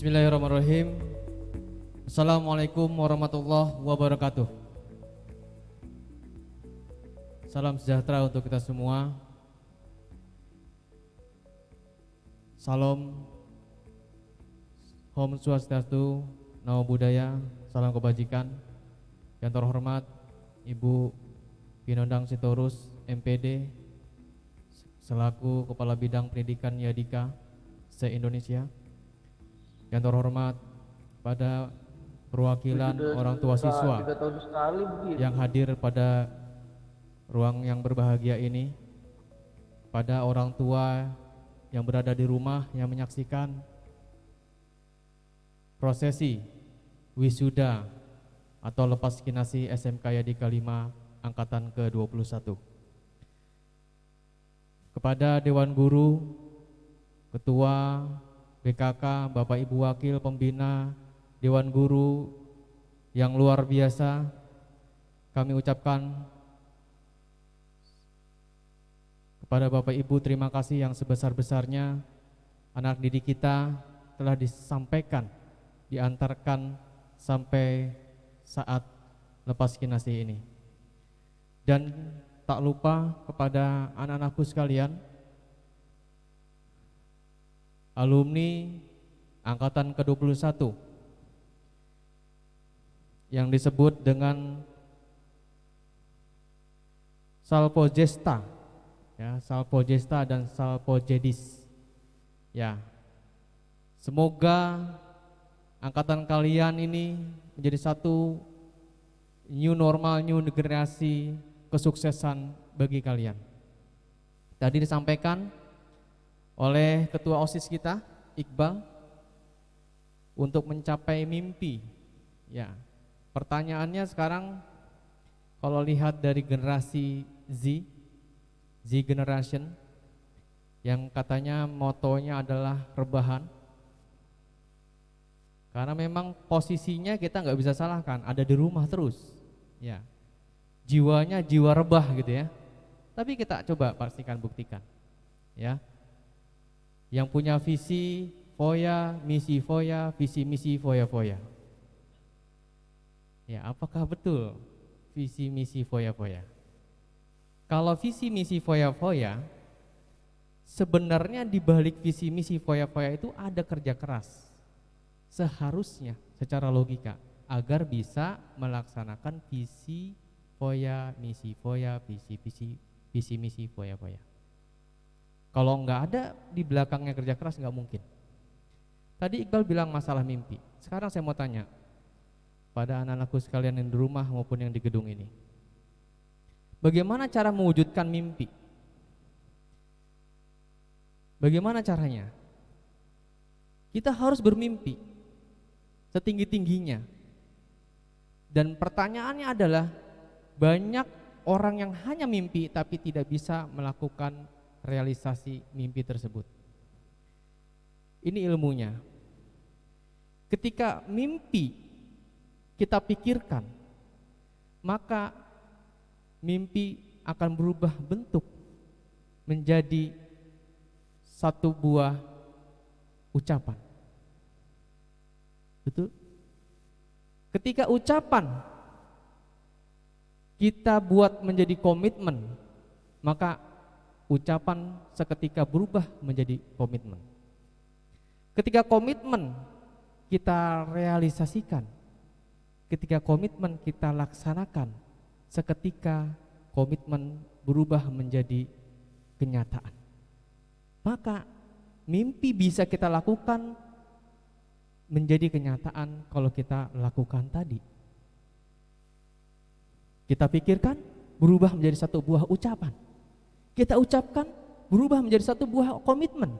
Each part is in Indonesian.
Bismillahirrahmanirrahim. Assalamualaikum warahmatullahi wabarakatuh. Salam sejahtera untuk kita semua. Salam Om Swastiastu, Namo Buddhaya, salam kebajikan. Yang terhormat Ibu Pinondang Sitorus MPD selaku Kepala Bidang Pendidikan Yadika se-Indonesia. Yang terhormat pada perwakilan orang tua siswa yang hadir pada ruang yang berbahagia ini, pada orang tua yang berada di rumah yang menyaksikan prosesi wisuda atau lepas kinasi SMK Yadika 5 angkatan ke-21. Kepada Dewan Guru, Ketua BKK, Bapak Ibu Wakil Pembina, Dewan Guru yang luar biasa, kami ucapkan kepada Bapak Ibu terima kasih yang sebesar-besarnya. Anak didik kita telah disampaikan, diantarkan sampai saat lepas kinasi ini. Dan tak lupa kepada anak-anakku sekalian, alumni angkatan ke-21 yang disebut dengan Salpogesta, ya, Salpogesta dan Salpojedis. Ya. Semoga angkatan kalian ini menjadi satu new normal, new generasi kesuksesan bagi kalian. Tadi disampaikan oleh Ketua OSIS kita, Iqbal, untuk mencapai mimpi. Ya, pertanyaannya sekarang kalau lihat dari generasi Z generation, yang katanya motonya adalah rebahan. Karena memang posisinya kita nggak bisa salahkan, ada di rumah terus. Ya, jiwanya jiwa rebah gitu ya. Tapi kita coba pastikan, buktikan. Ya. Yang punya visi foya, misi foya, visi misi foya-foya. Ya, apakah betul visi misi foya-foya? Kalau visi misi foya-foya, sebenarnya di balik visi misi foya-foya itu ada kerja keras. Seharusnya secara logika agar bisa melaksanakan visi foya, misi foya, visi misi foya-foya. Kalau nggak ada di belakangnya kerja keras nggak mungkin. Tadi Iqbal bilang masalah mimpi. Sekarang saya mau tanya pada anak-anakku sekalian yang di rumah maupun yang di gedung ini, bagaimana cara mewujudkan mimpi? Bagaimana caranya? Kita harus bermimpi setinggi-tingginya. Dan pertanyaannya adalah, banyak orang yang hanya mimpi tapi tidak bisa melakukan realisasi mimpi tersebut. Ini ilmunya. Ketika mimpi kita pikirkan, maka mimpi akan berubah bentuk menjadi satu buah ucapan. Betul? Ketika ucapan kita buat menjadi komitmen, maka ucapan seketika berubah menjadi komitmen. Ketika komitmen kita realisasikan, ketika komitmen kita laksanakan, seketika komitmen berubah menjadi kenyataan. Maka mimpi bisa kita lakukan menjadi kenyataan kalau kita lakukan tadi. Kita pikirkan, berubah menjadi satu buah ucapan. Kita ucapkan, berubah menjadi satu buah komitmen.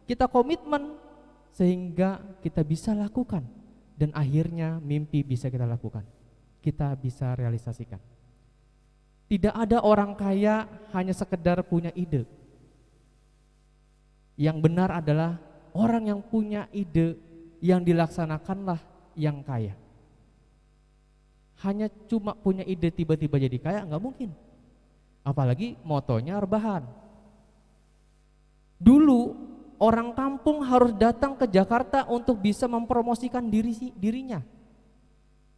Kita komitmen sehingga kita bisa lakukan, dan akhirnya mimpi bisa kita lakukan, kita bisa realisasikan. Tidak ada orang kaya hanya sekedar punya ide. Yang benar adalah orang yang punya ide yang dilaksanakanlah yang kaya. Hanya cuma punya ide tiba-tiba jadi kaya, nggak mungkin. Apalagi motonya rebahan. Dulu orang kampung harus datang ke Jakarta untuk bisa mempromosikan dirinya,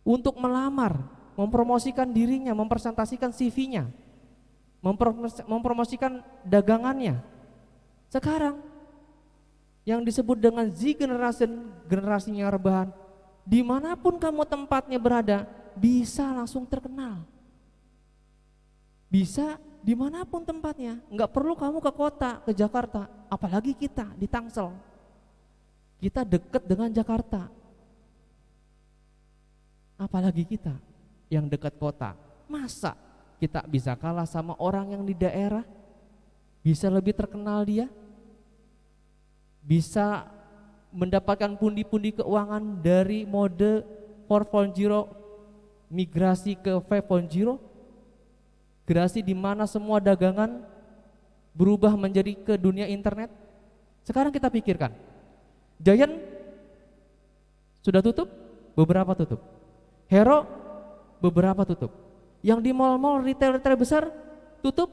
untuk melamar, mempromosikan dirinya, mempresentasikan CV-nya, mempromosikan dagangannya. Sekarang yang disebut dengan Z generation, generasinya rebahan, dimanapun kamu tempatnya berada, bisa langsung terkenal. Bisa dimanapun tempatnya, nggak perlu kamu ke kota, ke Jakarta, apalagi kita di Tangsel. Kita deket dengan Jakarta, apalagi kita yang dekat kota. Masa kita bisa kalah sama orang yang di daerah? Bisa lebih terkenal dia? Bisa mendapatkan pundi-pundi keuangan dari mode 4.0 migrasi ke 5.0, migrasi di mana semua dagangan berubah menjadi ke dunia internet. Sekarang kita pikirkan, Giant sudah tutup, beberapa tutup. Hero beberapa tutup. Yang di mall-mall retail-retail besar tutup,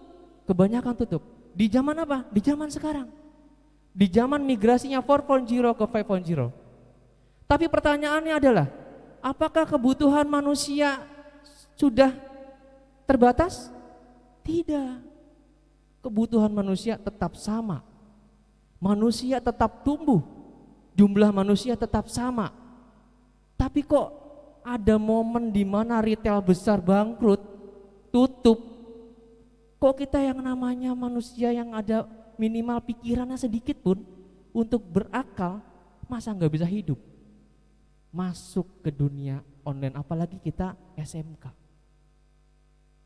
kebanyakan tutup. Di zaman apa? Di zaman sekarang. Di zaman migrasinya 4.0 ke 5.0. Tapi pertanyaannya adalah, apakah kebutuhan manusia sudah terbatas? Tidak. Kebutuhan manusia tetap sama. Manusia tetap tumbuh. Jumlah manusia tetap sama. Tapi kok ada momen di mana retail besar bangkrut, tutup. Kok kita yang namanya manusia yang ada minimal pikirannya sedikit pun untuk berakal, masa nggak bisa hidup masuk ke dunia online, apalagi kita SMK.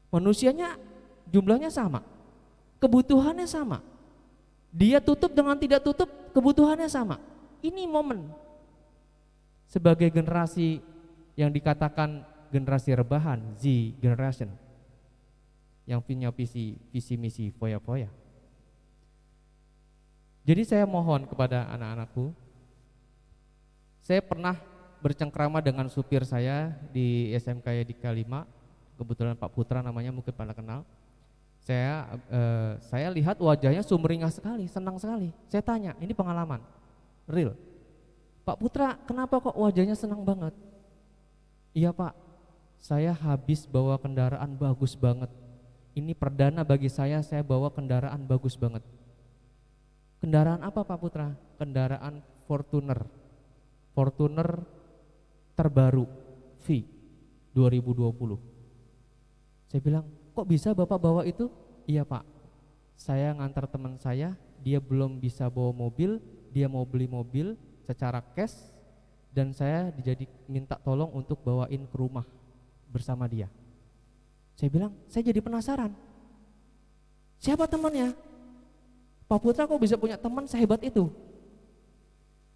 Manusianya jumlahnya sama, kebutuhannya sama. Dia tutup dengan tidak tutup, kebutuhannya sama. Ini momen sebagai generasi yang dikatakan generasi rebahan, Z generation, yang punya visi misi foya-foya. Jadi saya mohon kepada anak-anakku, saya pernah bercengkrama dengan supir saya di SMK di K5, kebetulan Pak Putra namanya, mungkin pada kenal. Saya lihat wajahnya sumringah sekali, senang sekali. Saya tanya, ini pengalaman real, Pak Putra, kenapa kok wajahnya senang banget? Iya Pak, saya habis bawa kendaraan bagus banget. Ini perdana bagi saya bawa kendaraan bagus banget. Kendaraan apa Pak Putra? Kendaraan Fortuner terbaru V 2020. Saya bilang, kok bisa Bapak bawa itu? Iya Pak, saya ngantar teman saya, dia belum bisa bawa mobil, dia mau beli mobil secara cash, dan saya minta tolong untuk bawain ke rumah bersama dia. Saya bilang, saya jadi penasaran, siapa temannya? Pak Putra kok bisa punya teman sehebat itu?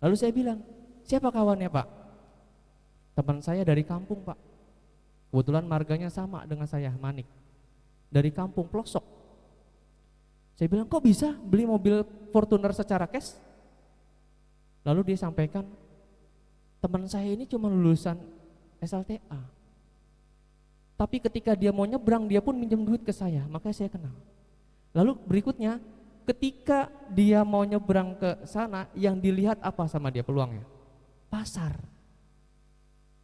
Lalu saya bilang, siapa kawannya Pak? Teman saya dari kampung Pak, kebetulan marganya sama dengan saya, Manik, dari kampung pelosok. Saya bilang, kok bisa beli mobil Fortuner secara cash? Lalu dia sampaikan, teman saya ini cuma lulusan SLTA, tapi ketika dia mau nyebrang dia pun minjem duit ke saya, makanya saya kenal. Lalu berikutnya, ketika dia mau nyebrang ke sana, yang dilihat apa sama dia peluangnya? Pasar.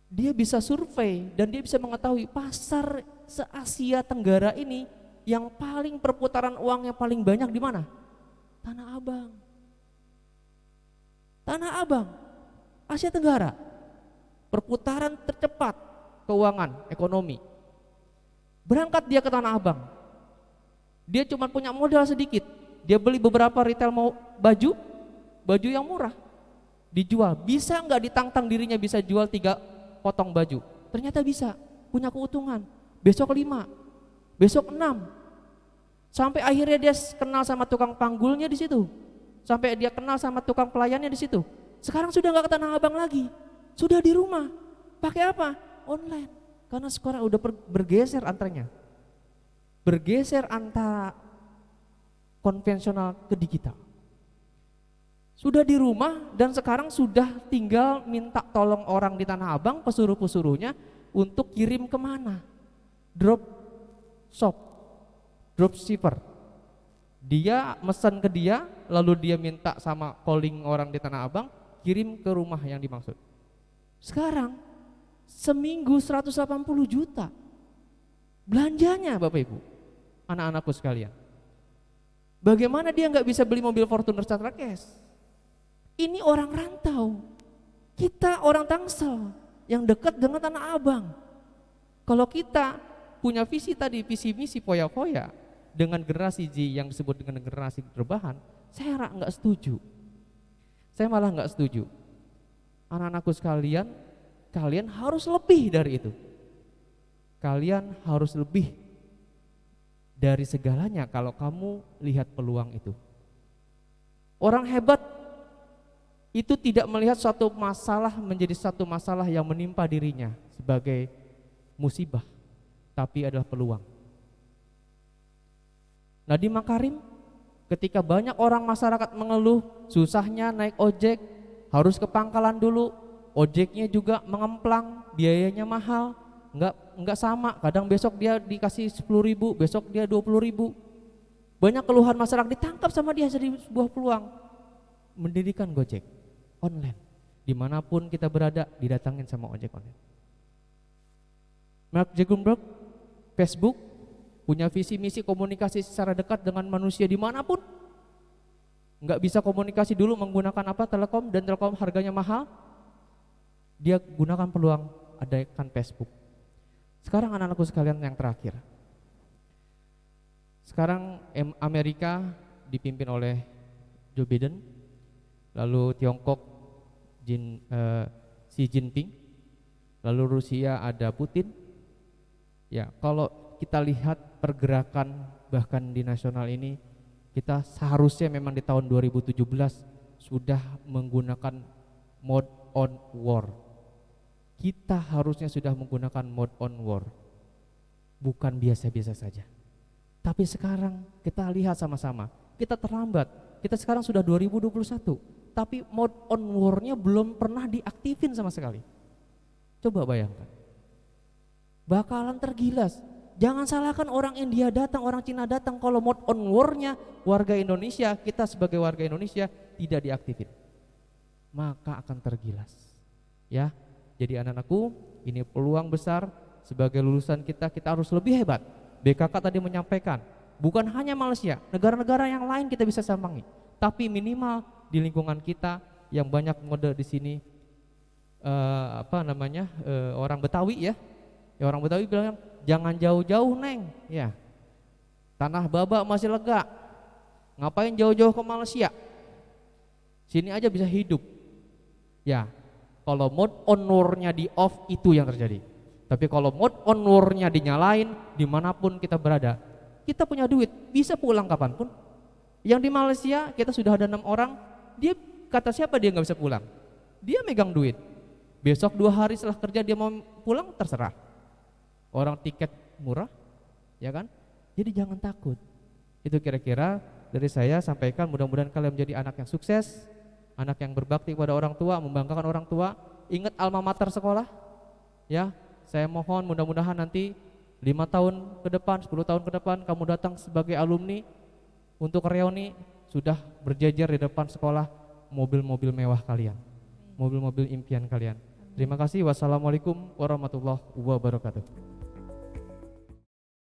Dia bisa survei dan dia bisa mengetahui pasar se-Asia Tenggara ini yang paling perputaran uangnya paling banyak di mana? Tanah Abang. Tanah Abang, Asia Tenggara. Perputaran tercepat keuangan ekonomi. Berangkat dia ke Tanah Abang. Dia cuma punya modal sedikit. Dia beli beberapa retail baju yang murah, dijual. Bisa nggak ditantang dirinya bisa jual 3 potong baju? Ternyata bisa, punya keuntungan. Besok 5, besok 6, sampai akhirnya dia kenal sama tukang panggulnya di situ, sampai dia kenal sama tukang pelayannya di situ. Sekarang sudah nggak ke Tanah Abang lagi, sudah di rumah. Pakai apa? Online. Karena sekarang udah bergeser antaranya, bergeser antara konvensional ke digital. Sudah di rumah dan sekarang sudah tinggal minta tolong orang di Tanah Abang, pesuruh-pesuruhnya untuk kirim kemana? Drop ship, Dia mesen ke dia, lalu dia minta sama calling orang di Tanah Abang, kirim ke rumah yang dimaksud. Sekarang seminggu 180 juta belanjanya Bapak Ibu, anak-anakku sekalian. Bagaimana dia nggak bisa beli mobil Fortuner Secara Cash? Ini orang rantau, kita orang Tangsel yang dekat dengan Tanah Abang. Kalau kita punya visi tadi, visi misi foya-foya dengan generasi Z yang disebut dengan generasi rebahan, saya nggak setuju. Saya malah nggak setuju. Anak-anakku sekalian, kalian harus lebih dari itu. Kalian harus lebih dari segalanya kalau kamu lihat peluang itu. Orang hebat itu tidak melihat suatu masalah menjadi satu masalah yang menimpa dirinya sebagai musibah, tapi adalah peluang. Nadiem Makarim, ketika banyak orang masyarakat mengeluh susahnya naik ojek, harus ke pangkalan dulu, ojeknya juga mengemplang, biayanya mahal, enggak sama, kadang besok dia dikasih 10.000, besok dia 20.000. Banyak keluhan masyarakat, ditangkap sama dia jadi sebuah peluang, mendirikan Gojek online. Dimanapun kita berada, didatangin sama ojek online. Mark Zuckerberg, Facebook, punya visi misi komunikasi secara dekat dengan manusia dimanapun. Nggak bisa komunikasi dulu menggunakan apa, Telekom, dan Telekom harganya mahal. Dia gunakan peluang adakan Facebook. Sekarang anak-anakku sekalian yang terakhir. Sekarang Amerika dipimpin oleh Joe Biden, lalu Tiongkok Xi Jinping, lalu Rusia ada Putin. Ya, kalau kita lihat pergerakan bahkan di nasional ini, kita seharusnya memang di tahun 2017 sudah menggunakan mode on war. Kita harusnya sudah menggunakan mode on war, bukan biasa-biasa saja. Tapi sekarang kita lihat sama-sama, kita terlambat. Kita sekarang sudah 2021, tapi mode on war-nya belum pernah diaktifin sama sekali. Coba bayangkan, bakalan tergilas. Jangan salahkan orang India datang, orang Cina datang, kalau mode on war-nya warga Indonesia, kita sebagai warga Indonesia tidak diaktifin, maka akan tergilas. Ya, jadi anak-anakku, ini peluang besar sebagai lulusan kita harus lebih hebat. BKK tadi menyampaikan, bukan hanya Malaysia, negara-negara yang lain kita bisa sambangi, tapi minimal di lingkungan kita yang banyak mode di sini, orang Betawi ya, orang Betawi bilang jangan jauh-jauh neng, ya tanah Baba masih lega, ngapain jauh-jauh ke Malaysia, sini aja bisa hidup. Ya, kalau mode on war-nya di off itu yang terjadi. Tapi kalau mode on war-nya dinyalain, dimanapun kita berada, kita punya duit, bisa pulang kapanpun. Yang di Malaysia kita sudah ada 6 orang, dia kata siapa dia nggak bisa pulang, dia megang duit. Besok 2 hari setelah kerja dia mau pulang, terserah. Orang tiket murah, ya kan? Jadi jangan takut. Itu kira-kira dari saya sampaikan, mudah-mudahan kalian menjadi anak yang sukses, anak yang berbakti kepada orang tua, membanggakan orang tua. Ingat alma mater sekolah, ya. Saya mohon mudah-mudahan nanti 5 tahun ke depan, 10 tahun ke depan kamu datang sebagai alumni untuk reuni sudah berjejer di depan sekolah mobil-mobil mewah kalian, mobil-mobil impian kalian. Terima kasih. Wassalamualaikum warahmatullahi wabarakatuh.